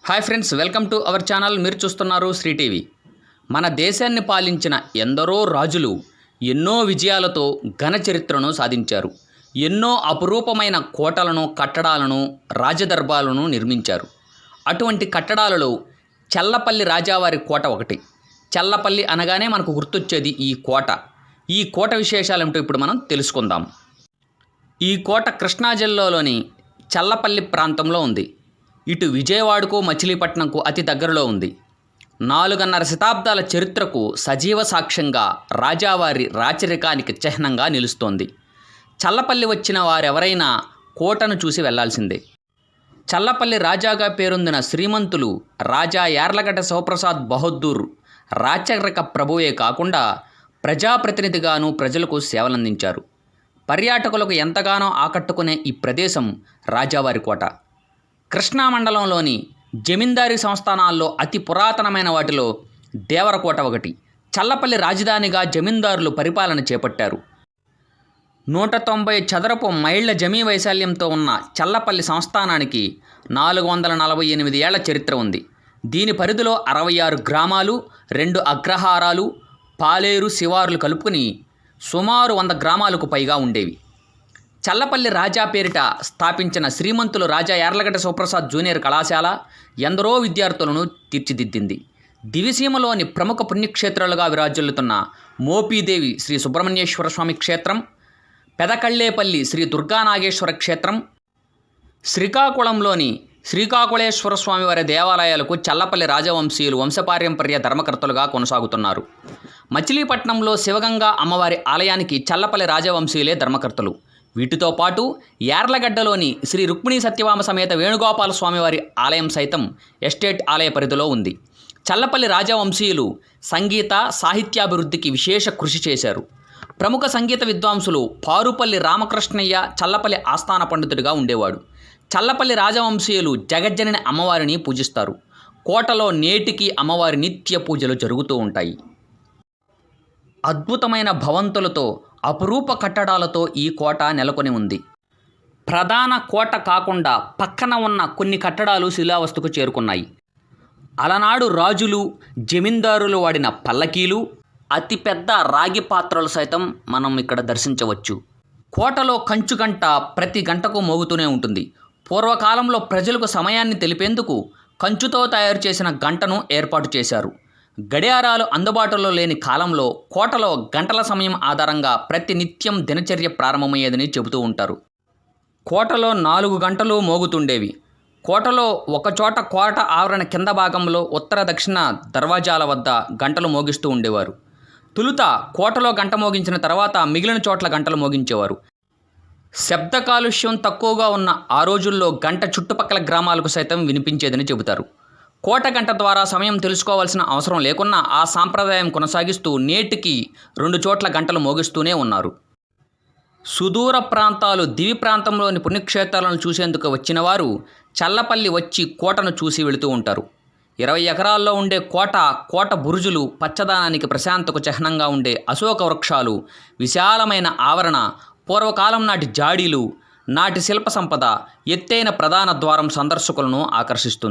Hi friends, welcome to our channel. మీరు చూస్తున్నారు Shri TV. మన దేశాన్ని పాలించిన ఎందరో రాజులు ఎన్నో విజయాలతో ఘన చరిత్రను సాధించారు. ఎన్నో అపురూపమైన కోటలను, కట్టడాలను, రాజదర్బాలను నిర్మించారు. అటువంటి కట్టడాలలో చల్లపల్లి రాజావారి కోట ఒకటి. చల్లపల్లి అనగానే మనకు గుర్తొచ్చేది ఈ కోట. ఈ కోట విశేషాలు ఏమిటో ఇప్పుడు మనం తెలుసుకుందాం. ఈ కోట కృష్ణా జిల్లాలోని చల్లపల్లి ప్రాంతంలో ఉంది. ఇటు విజయవాడకు, మచిలీపట్నంకు అతి దగ్గరలో ఉంది. 4.5 శతాబ్దాల చరిత్రకు సజీవ సాక్ష్యంగా రాజావారి రాచరికానికి చిహ్నంగా నిలుస్తోంది. చల్లపల్లి వచ్చిన వారెవరైనా కోటను చూసి వెళ్లాల్సిందే. చల్లపల్లి రాజాగా పేరొందిన శ్రీమంతులు రాజా యార్లగడ్డ శివప్రసాద్ బహదూర్ రాచరిక ప్రభువే కాకుండా ప్రజాప్రతినిధిగాను ప్రజలకు సేవలందించారు. పర్యాటకులకు ఎంతగానో ఆకట్టుకునే ఈ ప్రదేశం రాజావారి కోట. కృష్ణా మండలంలోని జమీందారీ సంస్థానాల్లో అతి పురాతనమైన వాటిలో దేవరకోట ఒకటి. చల్లపల్లి రాజధానిగా జమీందారులు పరిపాలన చేపట్టారు. 190 చదరపు మైళ్ల జమీ వైశాల్యంతో ఉన్న చల్లపల్లి సంస్థానానికి 448 ఏళ్ల చరిత్ర ఉంది. దీని పరిధిలో 66 గ్రామాలు, 2 అగ్రహారాలు, పాలేరు, శివారులు కలుపుకుని సుమారు 100 గ్రామాలకు పైగా ఉండేవి. చల్లపల్లి రాజా పేరిట స్థాపించిన శ్రీమంతులు రాజా యార్లగడ్డ శివప్రసాద్ జూనియర్ కళాశాల ఎందరో విద్యార్థులను తీర్చిదిద్దింది. దివిసీమలోని ప్రముఖ పుణ్యక్షేత్రాలుగా విరాజిల్లుతున్న మోపీదేవి శ్రీ సుబ్రహ్మణ్యేశ్వర స్వామి క్షేత్రం, పెదకళ్ళేపల్లి శ్రీ దుర్గానాగేశ్వర క్షేత్రం, శ్రీకాకుళంలోని శ్రీకాకుళేశ్వర స్వామివారి దేవాలయాలకు చల్లపల్లి రాజవంశీయులు వంశపారంపర్య ధర్మకర్తలుగా కొనసాగుతున్నారు. మచిలీపట్నంలో శివగంగా అమ్మవారి ఆలయానికి చల్లపల్లి రాజవంశీయులే ధర్మకర్తలు. వీటితో పాటు యార్లగడ్డలోని శ్రీ రుక్మిణీ సత్యభామ సమేత వేణుగోపాల స్వామివారి ఆలయం సైతం ఎస్టేట్ ఆలయ పరిధిలో ఉంది. చల్లపల్లి రాజవంశీయులు సంగీత సాహిత్యాభివృద్ధికి విశేష కృషి చేశారు. ప్రముఖ సంగీత విద్వాంసులు పారుపల్లి రామకృష్ణయ్య చల్లపల్లి ఆస్థాన పండితుడిగా ఉండేవాడు. చల్లపల్లి రాజవంశీయులు జగజ్జనని అమ్మవారిని పూజిస్తారు. కోటలో నేటికి అమ్మవారి నిత్య పూజలు జరుగుతూ ఉంటాయి. అద్భుతమైన భవంతులతో, అపురూప కట్టడాలతో ఈ కోట నెలకొని ఉంది. ప్రధాన కోట కాకుండా పక్కన ఉన్న కొన్ని కట్టడాలు శిలావస్థకు చేరుకున్నాయి. అలనాడు రాజులు, జమీందారులు వాడిన పల్లకీలు, అతిపెద్ద రాగి పాత్రలు సైతం మనం ఇక్కడ దర్శించవచ్చు. కోటలో కంచు గంట ప్రతి గంటకు మోగుతూనే ఉంటుంది. పూర్వకాలంలో ప్రజలకు సమయాన్ని తెలిపేందుకు కంచుతో తయారు చేసిన గంటను ఏర్పాటు చేశారు. గడియారాలు అందుబాటులో లేని కాలంలో కోటలో గంటల సమయం ఆధారంగా ప్రతి నిత్యం దినచర్య ప్రారంభమయ్యేదని చెబుతూ ఉంటారు. కోటలో 4 గంటలు మోగుతుండేవి. కోటలో ఒకచోట కోట ఆవరణ కింద భాగంలో ఉత్తర దక్షిణ దర్వాజాల వద్ద గంటలు మోగిస్తూ ఉండేవారు. తొలుత కోటలో గంట మోగించిన తర్వాత మిగిలిన చోట్ల గంటలు మోగించేవారు. శబ్ద కాలుష్యం తక్కువగా ఉన్న ఆ రోజుల్లో గంట చుట్టుపక్కల గ్రామాలకు సైతం వినిపించేదని చెబుతారు. కోట గంట ద్వారా సమయం తెలుసుకోవాల్సిన అవసరం లేకున్నా ఆ సాంప్రదాయం కొనసాగిస్తూ నేటికి 2 చోట్ల గంటలు మోగిస్తూనే ఉన్నారు. సుదూర ప్రాంతాలు, దివి ప్రాంతంలోని పుణ్యక్షేత్రాలను చూసేందుకు వచ్చిన వారు చల్లపల్లి వచ్చి కోటను చూసి వెళుతూ ఉంటారు. 20 ఎకరాల్లో ఉండే కోట బురుజులు, పచ్చదనానికి ప్రశాంతకు చిహ్నంగా ఉండే అశోక వృక్షాలు, విశాలమైన ఆవరణ, పూర్వకాలం నాటి జాడీలు, నాటి శిల్ప సంపద, ఎత్తైన ప్రధాన ద్వారం సందర్శకులను ఆకర్షిస్తుంది.